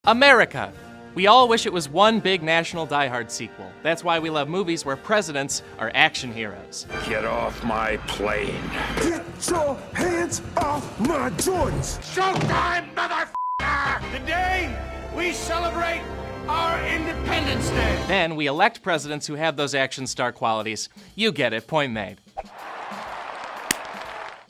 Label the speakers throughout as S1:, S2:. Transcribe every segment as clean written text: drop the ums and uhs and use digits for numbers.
S1: America. We all wish it was one big national Die Hard sequel. That's why we love movies where presidents are action heroes.
S2: Get off my plane.
S3: Get your hands off my Jordans.
S2: Showtime, motherfucker! Today, we celebrate our Independence Day.
S1: Then we elect presidents who have those action star qualities. You get it, point made.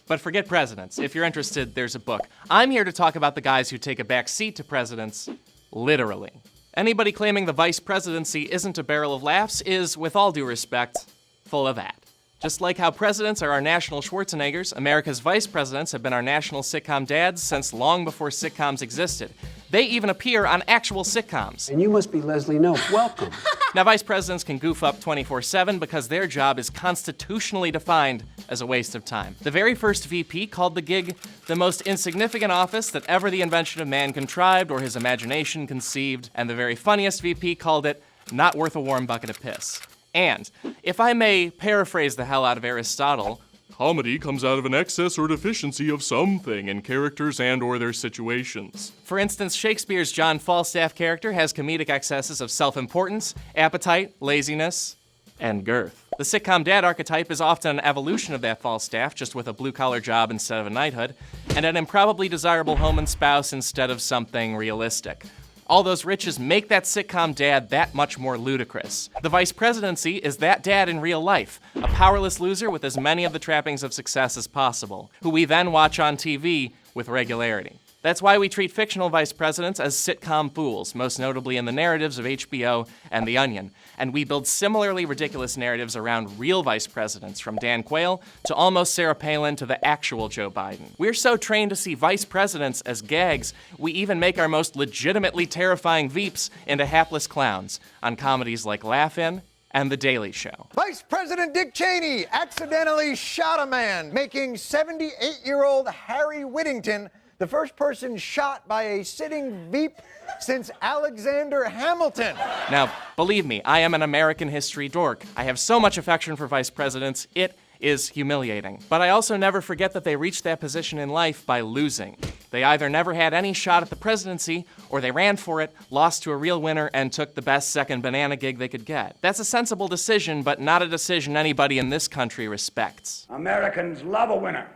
S1: But forget presidents. If you're interested, there's a book. I'm here to talk about the guys who take a back seat to presidents, literally. Anybody claiming the vice presidency isn't a barrel of laughs is, with all due respect, full of that. Just like how presidents are our national Schwarzeneggers, America's vice presidents have been our national sitcom dads since long before sitcoms existed. They even appear on actual sitcoms.
S4: And you must be Leslie Knope. Welcome.
S1: Now, vice presidents can goof up 24/7 because their job is constitutionally defined as a waste of time. The very first VP called the gig the most insignificant office that ever the invention of man contrived or his imagination conceived, and the very funniest VP called it not worth a warm bucket of piss. And, if I may paraphrase the hell out of Aristotle, comedy comes out of an excess or deficiency of something in characters and or their situations. For instance, Shakespeare's John Falstaff character has comedic excesses of self-importance, appetite, laziness, and girth. The sitcom dad archetype is often an evolution of that Falstaff, just with a blue-collar job instead of a knighthood, and an improbably desirable home and spouse instead of something realistic. All those riches make that sitcom dad that much more ludicrous. The vice presidency is that dad in real life, a powerless loser with as many of the trappings of success as possible, who we then watch on TV with regularity. That's why we treat fictional vice presidents as sitcom fools, most notably in the narratives of HBO and The Onion. And we build similarly ridiculous narratives around real vice presidents, from Dan Quayle to almost Sarah Palin to the actual Joe Biden. We're so trained to see vice presidents as gags, we even make our most legitimately terrifying Veeps into hapless clowns on comedies like Laugh-In and The Daily Show.
S5: Vice President Dick Cheney accidentally shot a man, making 78-year-old Harry Whittington the first person shot by a sitting Veep since Alexander Hamilton.
S1: Now, believe me, I am an American history dork. I have so much affection for vice presidents, it is humiliating. But I also never forget that they reached that position in life by losing. They either never had any shot at the presidency, or they ran for it, lost to a real winner, and took the best second banana gig they could get. That's a sensible decision, but not a decision anybody in this country respects.
S6: Americans love a winner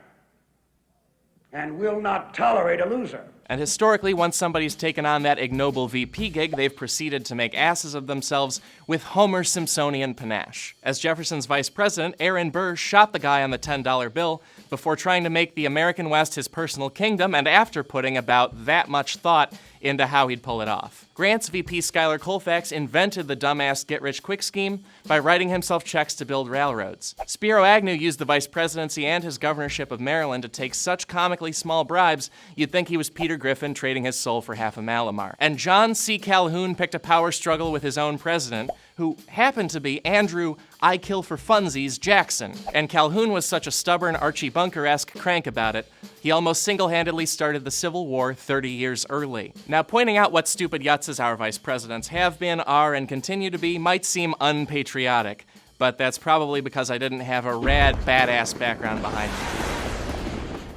S6: and will not tolerate a loser.
S1: And historically, once somebody's taken on that ignoble VP gig, they've proceeded to make asses of themselves with Homer Simpsonian panache. As Jefferson's vice president, Aaron Burr shot the guy on the $10 bill before trying to make the American West his personal kingdom, and after putting about that much thought into how he'd pull it off. Grant's VP Schuyler Colfax invented the dumbass get-rich-quick scheme by writing himself checks to build railroads. Spiro Agnew used the vice presidency and his governorship of Maryland to take such comically small bribes, you'd think he was Peter Griffin trading his soul for half a Malamar. And John C. Calhoun picked a power struggle with his own president, who happened to be Andrew I Kill for Funsies Jackson. And Calhoun was such a stubborn Archie Bunker-esque crank about it, he almost single-handedly started the Civil War 30 years early. Now, pointing out what stupid yutzes our vice presidents have been, are, and continue to be might seem unpatriotic, but that's probably because I didn't have a rad, badass background behind me.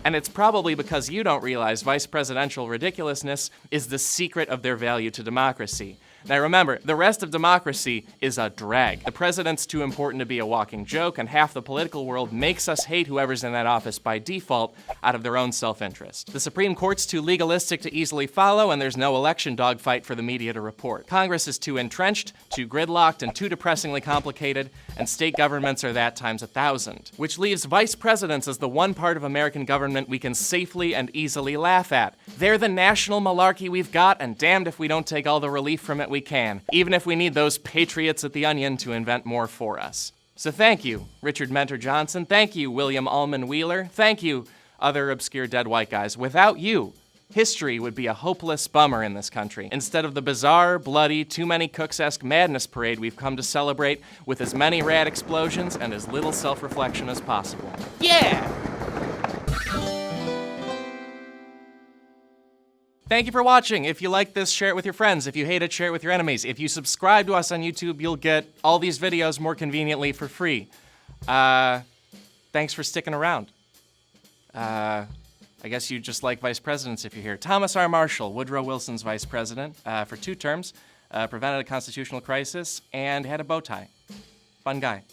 S1: And it's probably because you don't realize vice presidential ridiculousness is the secret of their value to democracy. Now remember, the rest of democracy is a drag. The president's too important to be a walking joke, and half the political world makes us hate whoever's in that office by default out of their own self-interest. The Supreme Court's too legalistic to easily follow, and there's no election dogfight for the media to report. Congress is too entrenched, too gridlocked, and too depressingly complicated, and state governments are that times 1,000. Which leaves vice presidents as the one part of American government we can safely and easily laugh at. They're the national malarkey we've got, and damned if we don't take all the relief from it we can, even if we need those patriots at the Onion to invent more for us. So thank you, Richard Mentor Johnson. Thank you, William Allman Wheeler. Thank you, other obscure dead white guys. Without you, history would be a hopeless bummer in this country, instead of the bizarre, bloody, too many cooks-esque madness parade we've come to celebrate with as many rad explosions and as little self-reflection as possible. Yeah! Thank you for watching. If you like this, share it with your friends. If you hate it, share it with your enemies. If you subscribe to us on YouTube, you'll get all these videos more conveniently for free. Thanks for sticking around. I guess you just like vice presidents if you're here. Thomas R. Marshall, Woodrow Wilson's vice president for 2 terms, prevented a constitutional crisis, and had a bow tie. Fun guy.